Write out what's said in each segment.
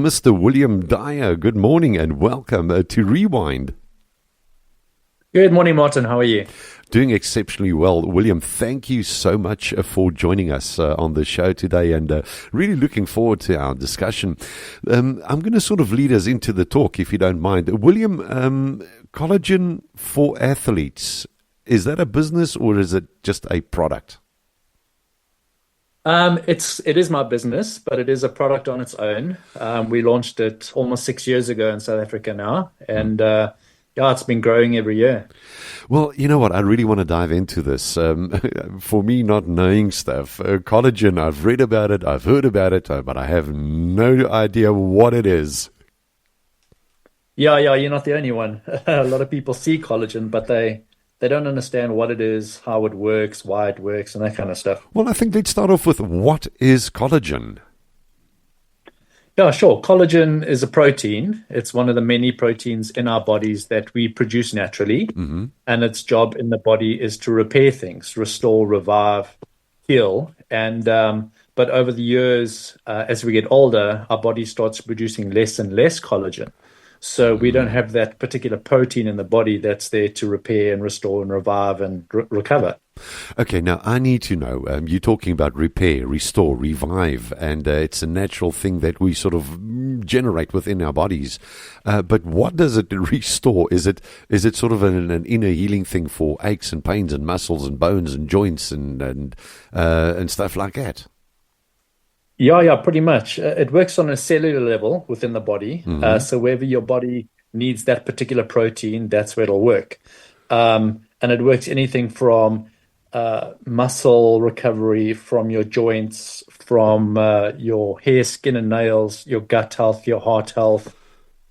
Mr. William Dyer. Good morning and welcome to Rewind. Good morning, Martin. How are you? Doing exceptionally well. William, thank you so much for joining us on the show today, and really looking forward to our discussion. I'm going to sort of lead us into the talk, if you don't mind. William, Collagen for Athletes, is that a business or is it just a product? It is my business, but it is a product on its own. We launched it almost 6 years ago in South Africa now, and yeah, it's been growing every year. Well, you know what? I really want to dive into this. For me, not knowing stuff, collagen, I've read about it, I've heard about it, but I have no idea what it is. Yeah, you're not the only one. A lot of people see collagen, but they don't understand what it is, how it works, why it works, and that kind of stuff. Well, I think let's start off with what is collagen? Yeah, sure. Collagen is a protein. It's one of the many proteins in our bodies that we produce naturally. And its job in the body is to repair things, restore, revive, heal. And but over the years, as we get older, our body starts producing less and less collagen. So we don't have that particular protein in the body that's there to repair and restore and revive and recover. Okay, now I need to know, you're talking about repair, restore, revive, and it's a natural thing that we sort of generate within our bodies. But what does it restore? Is it sort of an inner healing thing for aches and pains and muscles and bones and joints and stuff like that? Yeah, pretty much. It works on a cellular level within the body. So wherever your body needs that particular protein, that's where it'll work. And it works anything from muscle recovery, from your joints, from your hair, skin, and nails, your gut health, your heart health.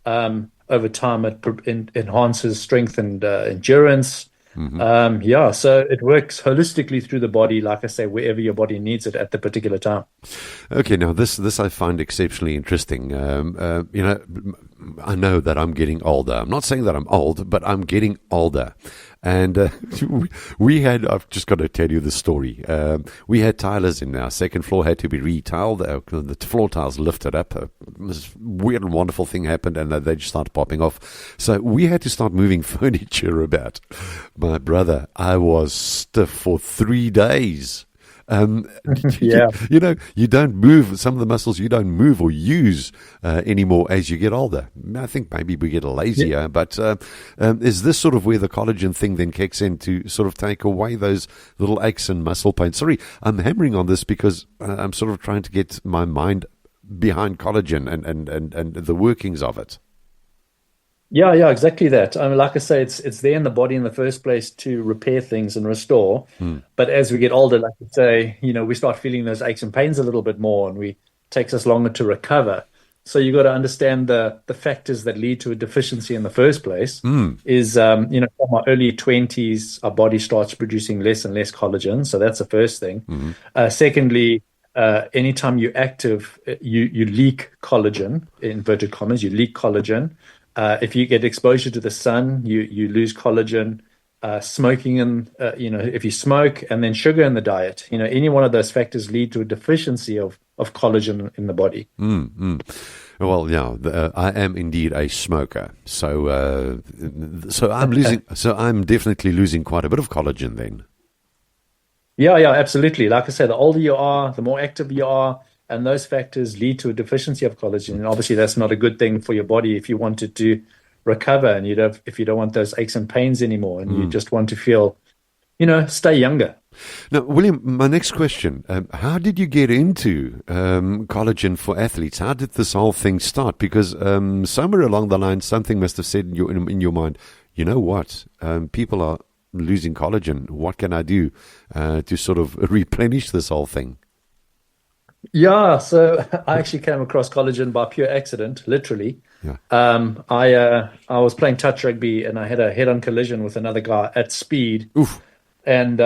Over time, it enhances strength and endurance. So it works holistically through the body, like I say, wherever your body needs it at the particular time. Okay, now this I find exceptionally interesting. I know that I'm getting older. I'm not saying that I'm old, but I'm getting older. And I've just got to tell you the story. We had tilers in our second floor, had to be retiled. The floor tiles lifted up. This weird and wonderful thing happened, and they just started popping off. So we had to start moving furniture about. My brother, I was stiff for 3 days. Yeah. You don't move some of the muscles. You don't move or use anymore as you get older. I think maybe we get lazier, but is this sort of where the collagen thing then kicks in to sort of take away those little aches and muscle pains? Sorry, I'm hammering on this because I'm sort of trying to get my mind behind collagen and the workings of it. Yeah, exactly that. I mean, like I say, it's there in the body in the first place to repair things and restore. But as we get older, like you say, we start feeling those aches and pains a little bit more, and it takes us longer to recover. So you got to understand the factors that lead to a deficiency in the first place. Is from our early 20s, our body starts producing less and less collagen. So that's the first thing. Secondly, anytime you're active, you leak collagen, in inverted commas, you leak collagen. If you get exposure to the sun, you lose collagen. Smoking if you smoke, and then sugar in the diet, any one of those factors lead to a deficiency of collagen in the body. Well, yeah, I am indeed a smoker, so I'm losing. So I'm definitely losing quite a bit of collagen then. Yeah, absolutely. Like I said, the older you are, the more active you are. And those factors lead to a deficiency of collagen. And obviously, that's not a good thing for your body if you wanted to recover and if you don't want those aches and pains anymore, and you just want to feel, stay younger. Now, William, my next question, how did you get into Collagen for Athletes? How did this whole thing start? Because somewhere along the line, something must have said in your mind, you know what, people are losing collagen. What can I do to sort of replenish this whole thing? Yeah, so I actually came across collagen by pure accident, literally. Yeah. I was playing touch rugby and I had a head-on collision with another guy at speed. Oof. And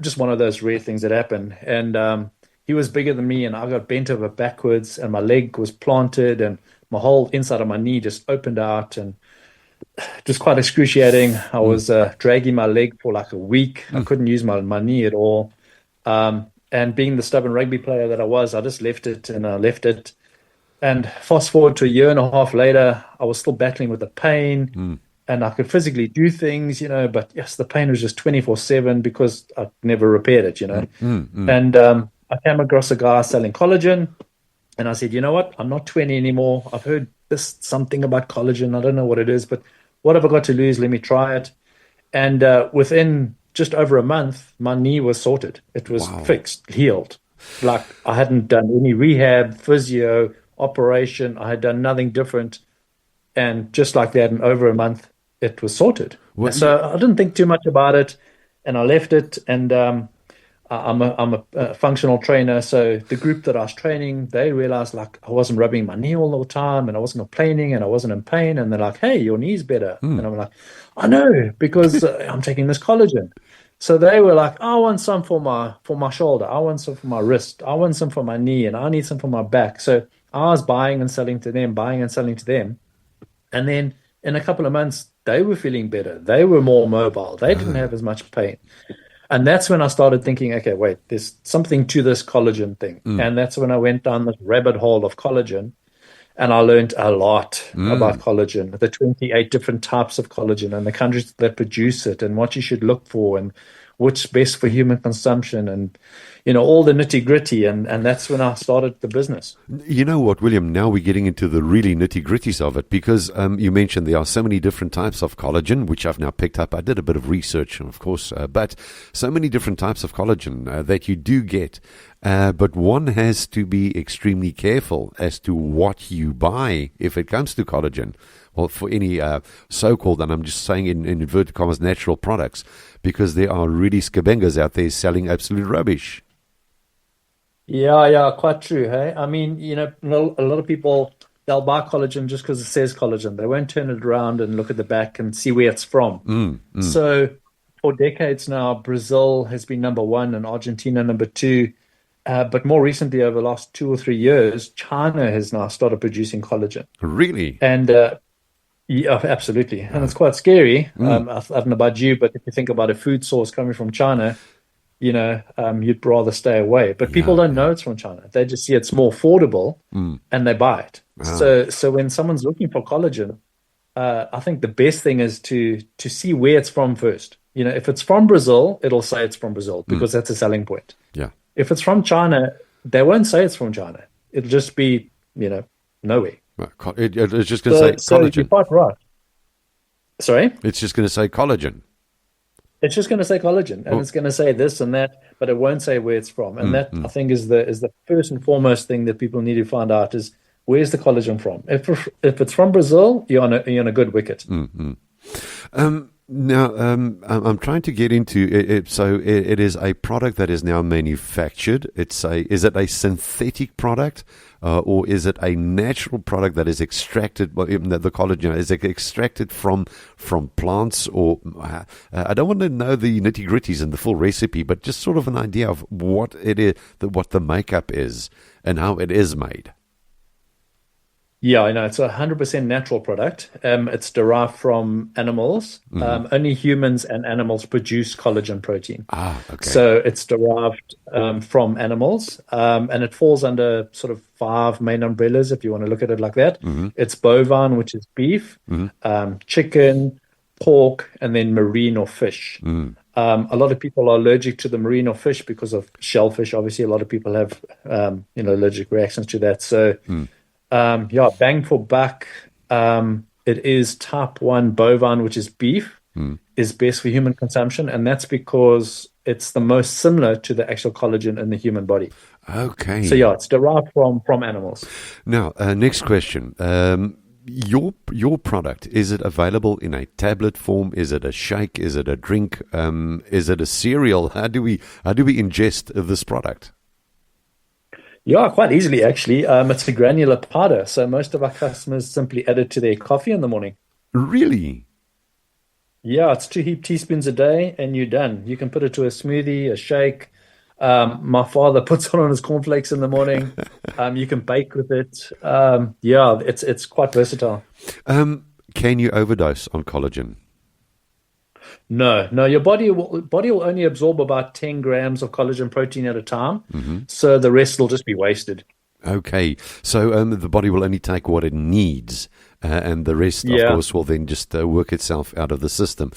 just one of those rare things that happen. And he was bigger than me, and I got bent over backwards, and my leg was planted, and my whole inside of my knee just opened out, and just quite excruciating. I was dragging my leg for like a week. I couldn't use my knee at all. And being the stubborn rugby player that I was, I just left it, and I left it. And fast forward to a year and a half later, I was still battling with the pain Mm, and I could physically do things, but yes, the pain was just 24/7 because I never repaired it. mm, mm, mm. And I came across a guy selling collagen and I said, you know what? I'm not 20 anymore. I've heard this something about collagen. I don't know what it is, but what have I got to lose? Let me try it. And within just over a month, my knee was sorted. It was Wow. fixed, healed. Like I hadn't done any rehab, physio, operation. I had done nothing different. And just like that, in over a month, it was sorted. Well, And so I didn't think too much about it, and I left it. And I'm a functional trainer, so the group that I was training, they realized like I wasn't rubbing my knee all the time, and I wasn't complaining, and I wasn't in pain. And they're like, "Hey, your knee's better," and I'm like, "I know because I'm taking this collagen." So they were like, "I want some for my shoulder. I want some for my wrist. I want some for my knee, and I need some for my back." So I was buying and selling to them, buying and selling to them. And then in a couple of months, they were feeling better. They were more mobile. They didn't have as much pain. And that's when I started thinking, okay, wait, there's something to this collagen thing. mm, And that's when I went down this rabbit hole of collagen and I learned a lot about mm. collagen, the 28 different types of collagen and the countries that produce it and what you should look for and what's best for human consumption and, all the nitty gritty. And that's when I started the business. You know what, William? Now we're getting into the really nitty gritties of it because you mentioned there are so many different types of collagen, which I've now picked up. I did a bit of research, of course, but so many different types of collagen that you do get. But one has to be extremely careful as to what you buy if it comes to collagen. Well, for any so-called, and I'm just saying in inverted commas, natural products, because there are really scabengas out there selling absolute rubbish. Yeah, yeah, quite true. Hey, I mean, a lot of people they'll buy collagen just because it says collagen. They won't turn it around and look at the back and see where it's from. Mm, mm. So for decades now, Brazil has been number one and Argentina number two. But more recently, over the last 2 or 3 years, China has now started producing collagen. Really? And yeah, absolutely. And Uh, it's quite scary. mm. I don't know about you, but if you think about a food source coming from China, you'd rather stay away. But people Yeah, don't yeah. know it's from China. They just see it's more affordable Mm. and they buy it. Ah, So when someone's looking for collagen, I think the best thing is to see where it's from first. If it's from Brazil, it'll say it's from Brazil mm. because that's a selling point. Yeah. If it's from China, they won't say it's from China. It'll just be, nowhere. It's just going to say So you're collagen. quite right. Sorry? It's just going to say collagen. It's just going to say collagen and Oh, it's going to say this and that, but it won't say where it's from. And mm, that I mm. think is the first and foremost thing that people need to find out is where's the collagen from? If it's from Brazil, you're on a good wicket. Now, I'm trying to get into it. So it is a product that is now manufactured. Is it a synthetic product, or is it a natural product that is extracted? Well, even the collagen is it extracted from plants, or I don't want to know the nitty gritties and the full recipe, but just sort of an idea of what it is, what the makeup is, and how it is made. Yeah, I know. It's a 100% natural product. It's derived from animals. Hmm. Only humans and animals produce collagen protein. Ah, okay. So it's derived from animals, and it falls under sort of five main umbrellas, if you want to look at it like that. Hmm. It's bovine, which is beef, Hmm. chicken, pork, and then marine or fish. Mm. A lot of people are allergic to the marine or fish because of shellfish. Obviously, a lot of people have allergic reactions to that. So Mm. yeah, bang for buck. It is type 1 bovine, which is beef, Mm. is best for human consumption, and that's because it's the most similar to the actual collagen in the human body. So Okay. yeah, it's derived from animals. Now, next question. Your product, is it available in a tablet form? Is it a shake? Is it a drink? Is it a cereal? How do we ingest this product? Yeah, quite easily actually. It's a granular powder, so most of our customers simply add it to their coffee in the morning. Really? Yeah, it's 2 teaspoons a day, and you're done. You can put it to a smoothie, a shake. My father puts it on his cornflakes in the morning. You can bake with it. Yeah, it's quite versatile. Can you overdose on collagen? No, no, your body will only absorb about 10 grams of collagen protein at a time, Hmm. so the rest will just be wasted. Okay, so the body will only take what it needs, and the rest, of Yeah. course, will then just work itself out of the system.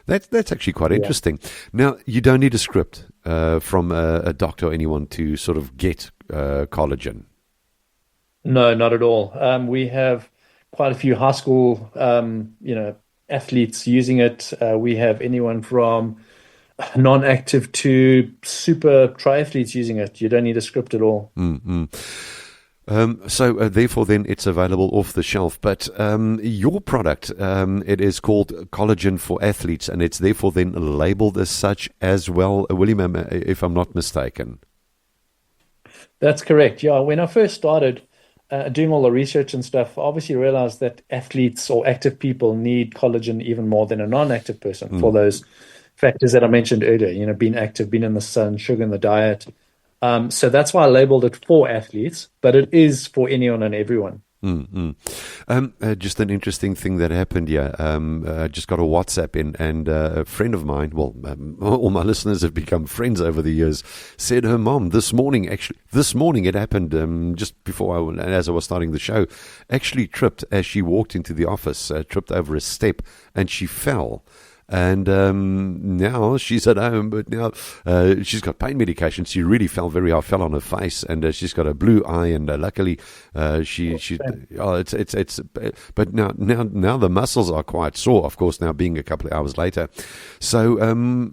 That's actually quite Yeah. interesting. Now, you don't need a script from a doctor or anyone to sort of get collagen. No, not at all. We have quite a few high school, athletes using it. We have anyone from non-active to super triathletes using it. You don't need a script at all. Mm-mm. So therefore, then it's available off the shelf. But your product, it is called Collagen for Athletes, and it's therefore then labeled as such as well, William, if I'm not mistaken. That's correct. Yeah, when I first started doing all the research and stuff, I obviously realized that athletes or active people need collagen even more than a non-active person for those factors that I mentioned earlier, being active, being in the sun, sugar in the diet. So that's why I labeled it for athletes, but it is for anyone and everyone. Mm-hmm. Just an interesting thing that happened here. I just got a WhatsApp in, and a friend of mine, well, all my listeners have become friends over the years, said her mom this morning, it happened just before as I was starting the show, actually tripped as she walked into the office, tripped over a step, and she fell. And now she's at home, but now she's got pain medication. She really fell very hard, fell on her face, and she's got a blue eye. And luckily, it's. But now the muscles are quite sore. Of course, now being a couple of hours later. So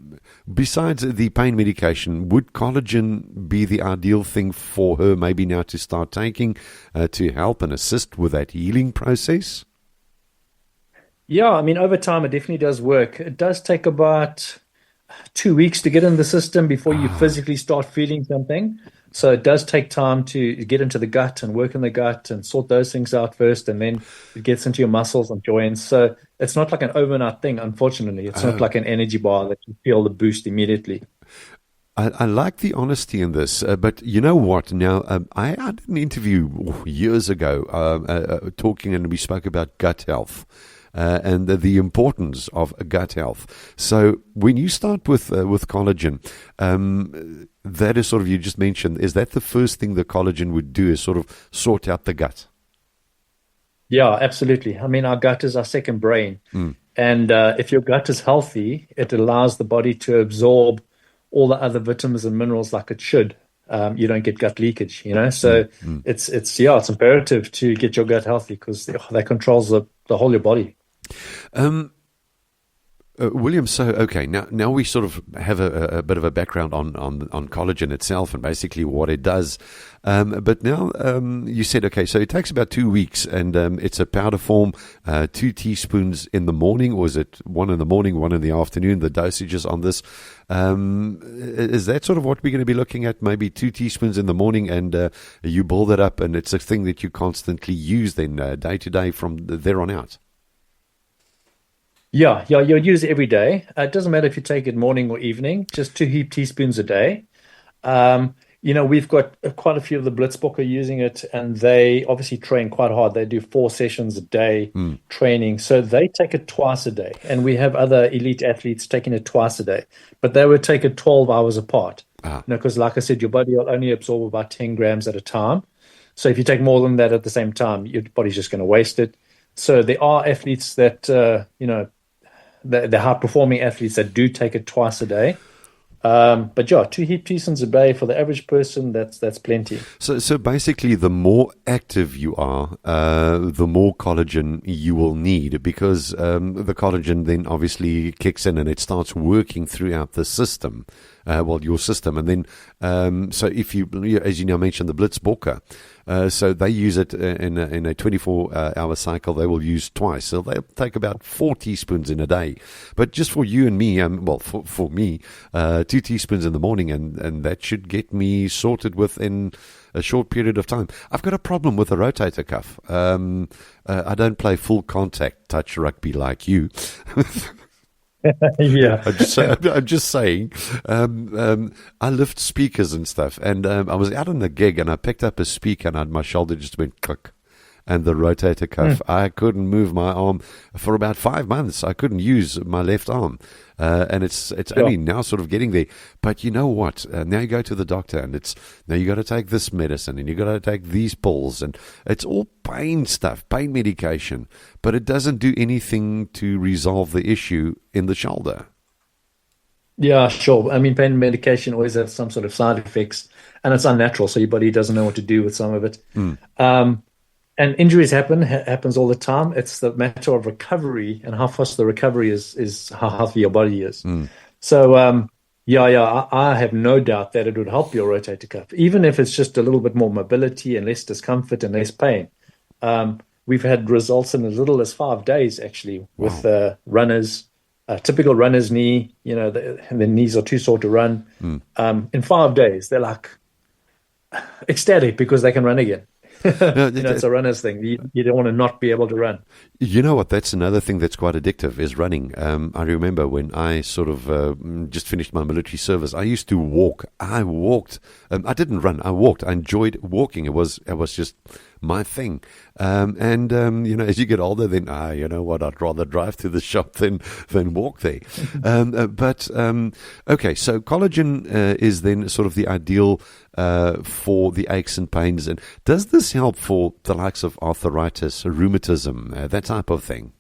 besides the pain medication, would collagen be the ideal thing for her? Maybe now to start taking to help and assist with that healing process. Yeah, I mean, over time, it definitely does work. It does take about 2 weeks to get in the system before you physically start feeling something. So it does take time to get into the gut and work in the gut and sort those things out first, and then it gets into your muscles and joints. So it's not like an overnight thing, unfortunately. It's not like an energy bar that you feel the boost immediately. I like the honesty in this, but you know what? Now, I did an interview years ago talking, and we spoke about gut health. And the importance of gut health. So when you start with collagen, that is sort of, you just mentioned, is that the first thing the collagen would do, is sort of sort out the gut? Yeah, absolutely. I mean, our gut is our second brain. And if your gut is healthy, it allows the body to absorb all the other vitamins and minerals like it should. You don't get gut leakage. So it's imperative to get your gut healthy because that controls the whole of your body. William, so okay, now we sort of have a bit of a background on collagen itself and basically what it does. But now you said, okay, so it takes about 2 weeks, and it's a powder form, 2 teaspoons in the morning, or is it 1 in the morning, 1 in the afternoon? The dosages on this, is that sort of what we're going to be looking at? Maybe 2 teaspoons in the morning, and you build it up, and it's a thing that you constantly use then day to day from there on out. Yeah, you'll use it every day. It doesn't matter if you take it morning or evening, just 2 teaspoons a day. We've got quite a few of the Blitzbokker using it, and they obviously train quite hard. They do 4 sessions a day training. So they take it twice a day. And we have other elite athletes taking it twice a day. But they would take it 12 hours apart. Because like I said, your body will only absorb about 10 grams at a time. So if you take more than that at the same time, your body's just going to waste it. So there are athletes that, the high-performing athletes that do take it twice a day. But yeah, 2 heap teaspoons a day for the average person, that's plenty. So basically, the more active you are, the more collagen you will need, because the collagen then obviously kicks in and it starts working throughout the system. Your system. And then, so if you, as you now mentioned, the Blitzbokker, so they use it in a 24-hour cycle. They will use twice. So they'll take about 4 teaspoons in a day. But just for you and me, for me, 2 teaspoons in the morning, and that should get me sorted within a short period of time. I've got a problem with the rotator cuff. I don't play full contact touch rugby like you. Yeah. I'm just saying, I lift speakers and stuff, and I was out on a gig, and I picked up a speaker, and my shoulder just went click, and the rotator cuff. I couldn't move my arm for about 5 months. I couldn't use my left arm. And it's only now sort of getting there. But you know what? Now you go to the doctor, and now you got to take this medicine, and you got to take these pills, and it's all pain stuff, pain medication. But it doesn't do anything to resolve the issue in the shoulder. Yeah, sure. I mean, pain medication always has some sort of side effects, and it's unnatural, so your body doesn't know what to do with some of it. And injuries happens all the time. It's the matter of recovery and how fast the recovery is how healthy your body is. So, I have no doubt that it would help your rotator cuff, even if it's just a little bit more mobility and less discomfort and less pain. We've had results in as little as 5 days, actually, with runners. A typical runner's knee, the knees are too sore to run. In 5 days, they're like ecstatic because they can run again. It's a runner's thing. You don't want to not be able to run. You know what? That's another thing that's quite addictive is running. I remember when I sort of just finished my military service, I used to walk. I walked. I didn't run. I walked. I enjoyed walking. It was just my thing. As you get older, then, you know what? I'd rather drive to the shop than walk there. Okay, so collagen is then sort of the ideal for the aches and pains. And does this help for the likes of arthritis, rheumatism, that type of thing?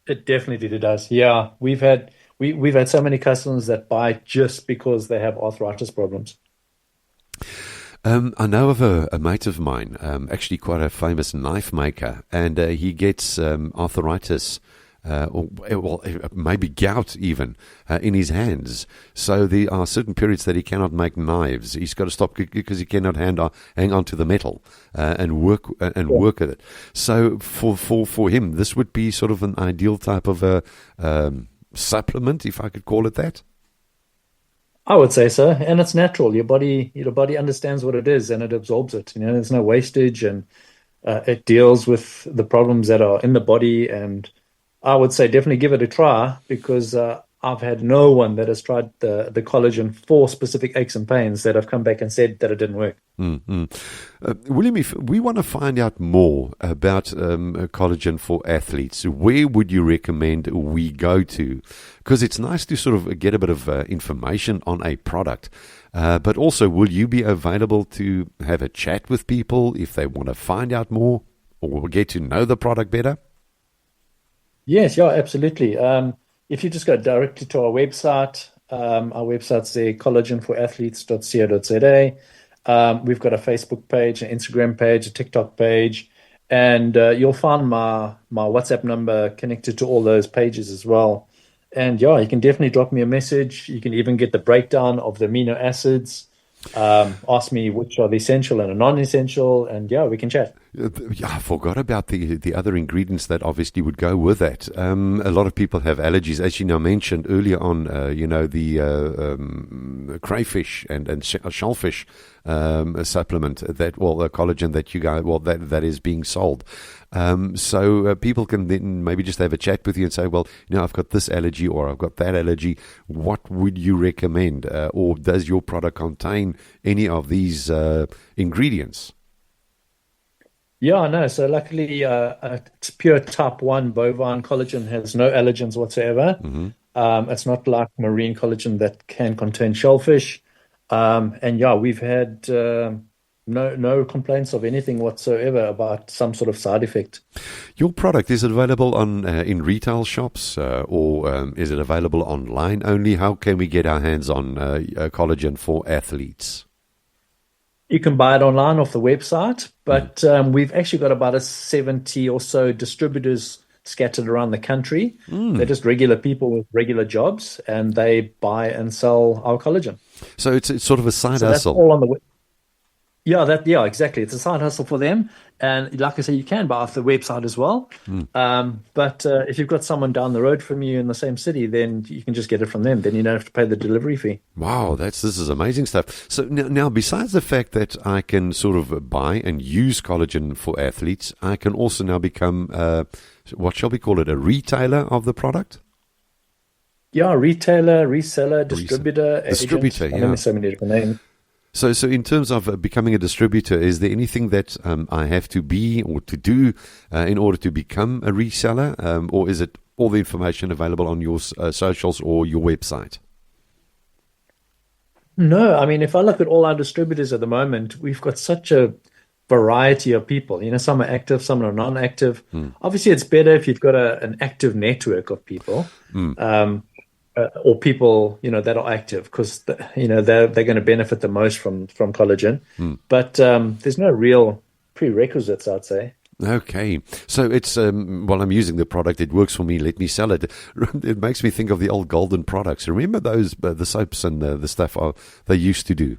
It definitely does. Yeah, we've had so many customers that buy just because they have arthritis problems. I know of a mate of mine, actually quite a famous knife maker, and he gets arthritis, or maybe gout even, in his hands. So there are certain periods that he cannot make knives. He's got to stop because he cannot hang on to the metal and work with it. So for him, this would be sort of an ideal type of a supplement, if I could call it that. I would say so, and it's natural. Your body understands what it is, and it absorbs it. There's no wastage, and it deals with the problems that are in the body. And I would say definitely give it a try, because I've had no one that has tried the collagen for specific aches and pains that have come back and said that it didn't work. William, if we want to find out more about collagen for athletes, where would you recommend we go to? Because it's nice to sort of get a bit of information on a product, but also, will you be available to have a chat with people if they want to find out more or get to know the product better? Yes, yeah, absolutely. If you just go directly to our website, website's there, collagenforathletes.co.za. We've got a Facebook page, an Instagram page, a TikTok page, and you'll find my WhatsApp number connected to all those pages as well. And yeah, you can definitely drop me a message. You can even get the breakdown of the amino acids. Ask me which are the essential and the non-essential, and yeah, we can chat. I forgot about the other ingredients that obviously would go with that. A lot of people have allergies, as you now mentioned earlier on. The crayfish and shellfish supplement the collagen that you guys that is being sold. So people can then maybe just have a chat with you and say, well, I've got this allergy or I've got that allergy. What would you recommend? Or does your product contain any of these ingredients? Yeah, no. So luckily, it's pure type 1 bovine collagen, has no allergens whatsoever. It's not like marine collagen that can contain shellfish. And yeah, we've had no complaints of anything whatsoever about some sort of side effect. Your product, is it available in retail shops or is it available online only? How can we get our hands on collagen for athletes? You can buy it online off the website, but we've actually got about 70 or so distributors scattered around the country. They're just regular people with regular jobs, and they buy and sell our collagen. So it's sort of a side hustle. That's all on the Yeah, exactly. It's a side hustle for them. And like I say, you can buy off the website as well. But if you've got someone down the road from you in the same city, then you can just get it from them. Then you don't have to pay the delivery fee. Wow, this is amazing stuff. So now, besides the fact that I can sort of buy and use collagen for athletes, I can also now become, what shall we call it, a retailer of the product? Yeah, retailer, reseller, distributor, agent. Yeah. So many different names. So in terms of becoming a distributor, is there anything that I have to be or to do in order to become a reseller, or is it all the information available on your socials or your website? No, I mean, if I look at all our distributors at the moment, we've got such a variety of people. Some are active, some are non-active. Obviously, it's better if you've got an active network of people, um, or people, that are active because, they're going to benefit the most from collagen. But there's no real prerequisites, I'd say. Okay, so it's well, I'm using the product. It works for me. Let me sell it. It makes me think of the old golden products. Remember those the soaps and the stuff they used to do.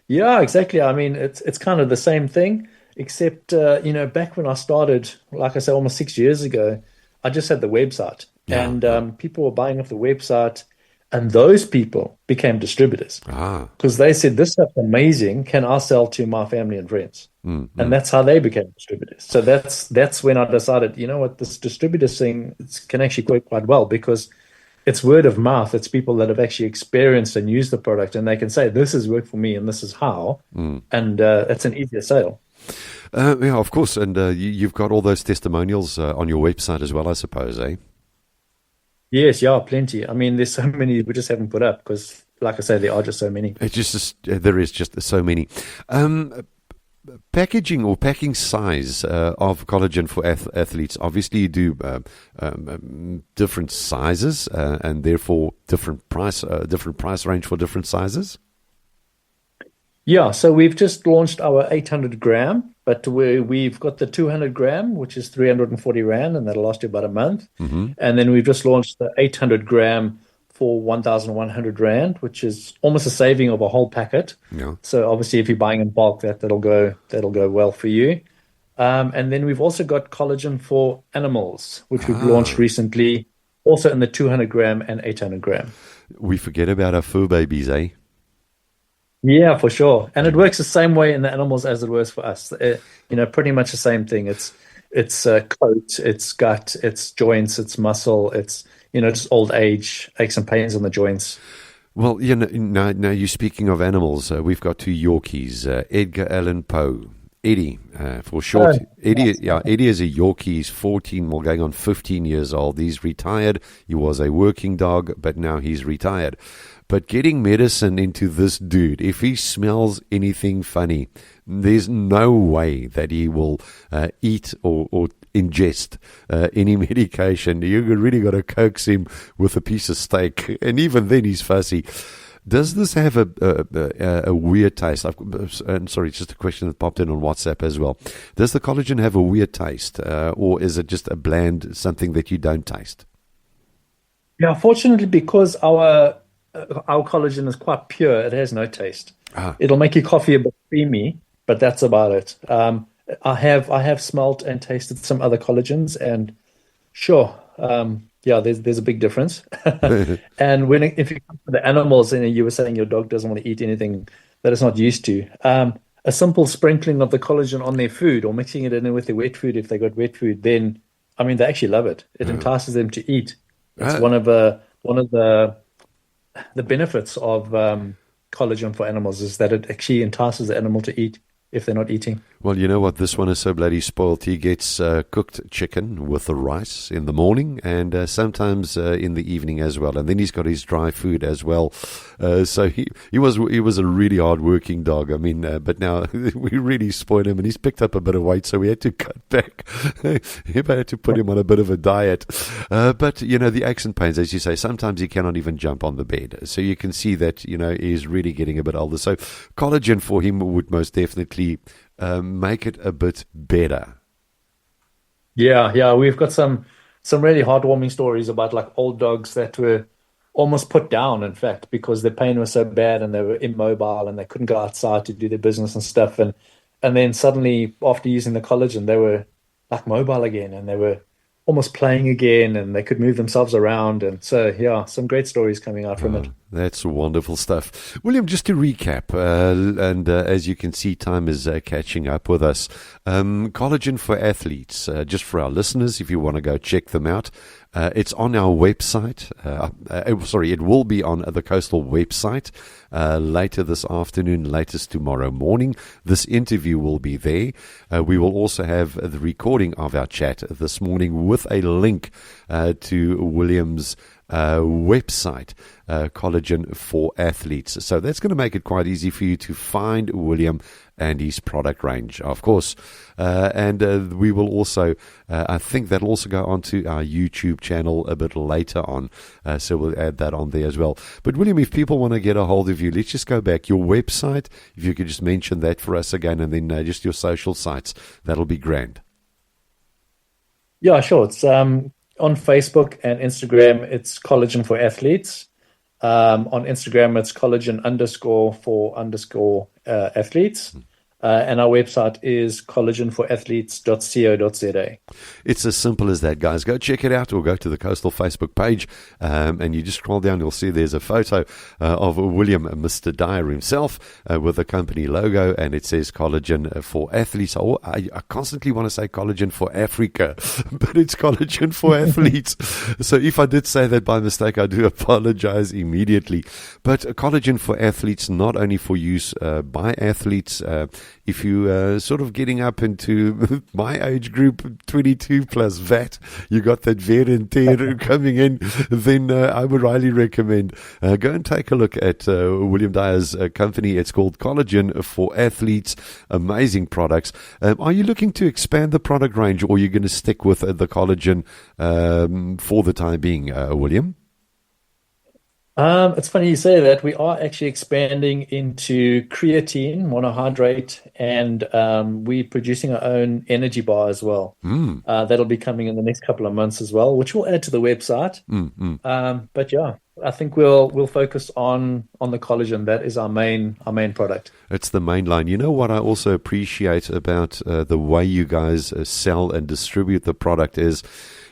Yeah, exactly. I mean, it's kind of the same thing, except back when I started, like I said, almost 6 years ago, I just had the website, Yeah. and people were buying off the website, and those people became distributors Ah. because they said, "This stuff's amazing. Can I sell to my family and friends?" And Mm. that's how they became distributors. So that's when I decided, you know what, this distributor thing can actually work quite well because it's word of mouth. It's people that have actually experienced and used the product, and they can say, "This has worked for me, and this is how," and it's an easier sale. Yeah, of course. And you've got all those testimonials on your website as well, I suppose, eh? Yes, yeah, plenty. I mean, there's so many we just haven't put up because, like I say, there are just so many. It's just there is just so many. Um, Packaging or packing size of collagen for athletes. Obviously, you do different sizes and therefore different price range for different sizes. Yeah, so we've just launched our 800 gram, but we've got the 200 gram, which is 340 Rand, and that'll last you about a month. Hmm. And then we've just launched the 800 gram for 1,100 Rand, which is almost a saving of a whole packet. Yeah. So obviously, if you're buying in bulk, that'll go well for you. And then we've also got collagen for animals, which we've launched Ah, recently, also in the 200 gram and 800 gram. we forget about our fur babies, eh? Yeah, for sure. And it Mm. works the same way in the animals as it works for us. Pretty much the same thing. It's coat, it's gut, it's joints, it's muscle, it's just old age, aches and pains on the joints. Well, now you're speaking of animals. We've got two Yorkies, Edgar Allan Poe. Eddie, for short. Oh, Eddie, nice. yeah, Eddie is a Yorkie. He's 14, well, going on 15 years old. He's retired. He was a working dog, but now he's retired. But getting medicine into this dude, if he smells anything funny, there's no way that he will eat or ingest any medication. You really got to coax him with a piece of steak, and even then he's fussy. Does this have a weird taste? And sorry, it's just a question that popped in on WhatsApp as well. Does the collagen have a weird taste, or is it just a bland something that you don't taste? Yeah, fortunately, because our collagen is quite pure, it has no taste. Ah, It'll make your coffee a bit creamy, but that's about it. I have smelt and tasted some other collagens, and sure, yeah, there's a big difference. And if you come to the animals, and you were saying your dog doesn't want to eat anything that it's not used to, a simple sprinkling of the collagen on their food or mixing it in with their wet food, if they got wet food, then I mean they actually love it. It entices them to eat. It's ah, one of the benefits of collagen for animals is that it actually entices the animal to eat if they're not eating. well, you know what? This one is so bloody spoiled. He gets cooked chicken with the rice in the morning and sometimes in the evening as well. And then he's got his dry food as well. So he was a really hard working dog. I mean, but now we really spoiled him, and he's picked up a bit of weight, so we had to cut back. We had to put him on a bit of a diet. But the aches and pains, as you say, sometimes he cannot even jump on the bed. So you can see that he's really getting a bit older. So collagen for him would most definitely make it a bit better. Yeah, yeah, we've got some really heartwarming stories about like old dogs that were almost put down, in fact, because their pain was so bad and they were immobile and they couldn't go outside to do their business and stuff. And then suddenly, after using the collagen, they were like mobile again, and almost playing again, and they could move themselves around. And so, yeah, some great stories coming out from it. That's wonderful stuff. William, just to recap, and as you can see, time is catching up with us. Collagen for Athletes, just for our listeners, if you want to go check them out, it's on our website. It will be on the Coastal website later this afternoon, latest tomorrow morning. This interview will be there. We will also have the recording of our chat this morning with a link to William's website, Collagen for Athletes. So that's going to make it quite easy for you to find William and his product range, of course. And we will also, I think that'll also go onto our YouTube channel a bit later on. So we'll add that on there as well. But William, if people want to get a hold of you, let's just go back. Your website, if you could just mention that for us again, and then just your social sites, that'll be grand. Yeah, sure. It's on Facebook and Instagram, it's Collagen for Athletes. On Instagram, it's collagen_for_athletes. And our website is collagenforathletes.co.za. It's as simple as that, guys. Go check it out, or go to the Coastal Facebook page, and you just scroll down. You'll see there's a photo of William, Mr. Dyer himself, with the company logo, and it says Collagen for Athletes. I constantly want to say Collagen for Africa, but it's Collagen for Athletes. So if I did say that by mistake, I do apologize immediately. But Collagen for Athletes, not only for use by athletes, if you sort of getting up into my age group, 22 plus VAT, you got that wear and tear coming in, then I would highly recommend go and take a look at William Dyer's company. It's called Collagen for Athletes. Amazing products. Are you looking to expand the product range, or are you going to stick with the collagen for the time being, William? It's funny you say that. We are actually expanding into creatine, monohydrate, and we're producing our own energy bar as well. That'll be coming in the next couple of months as well, which we'll add to the website. But yeah, I think we'll focus on the collagen. That is our main product. It's the main line. You know what I also appreciate about the way you guys sell and distribute the product is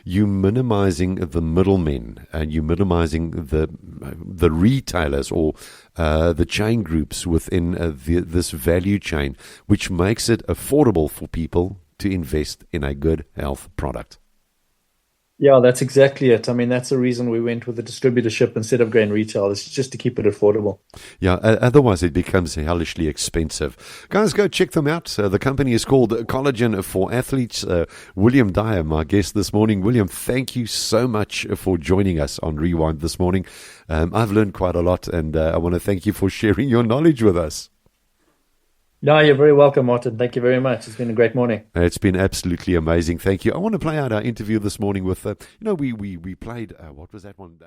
you minimizing the middlemen, and you minimizing the retailers or the chain groups within this value chain, which makes it affordable for people to invest in a good health product. Yeah, that's exactly it. I mean, that's the reason we went with the distributorship instead of going retail. It's just to keep it affordable. Yeah, otherwise it becomes hellishly expensive. Guys, go check them out. The company is called Collagen for Athletes. William Dyer, my guest this morning. William, thank you so much for joining us on Rewind this morning. I've learned quite a lot, and I want to thank you for sharing your knowledge with us. No, you're very welcome, Martin. Thank you very much. It's been a great morning. It's been absolutely amazing. Thank you. I want to play out our interview this morning with, we played, what was that one?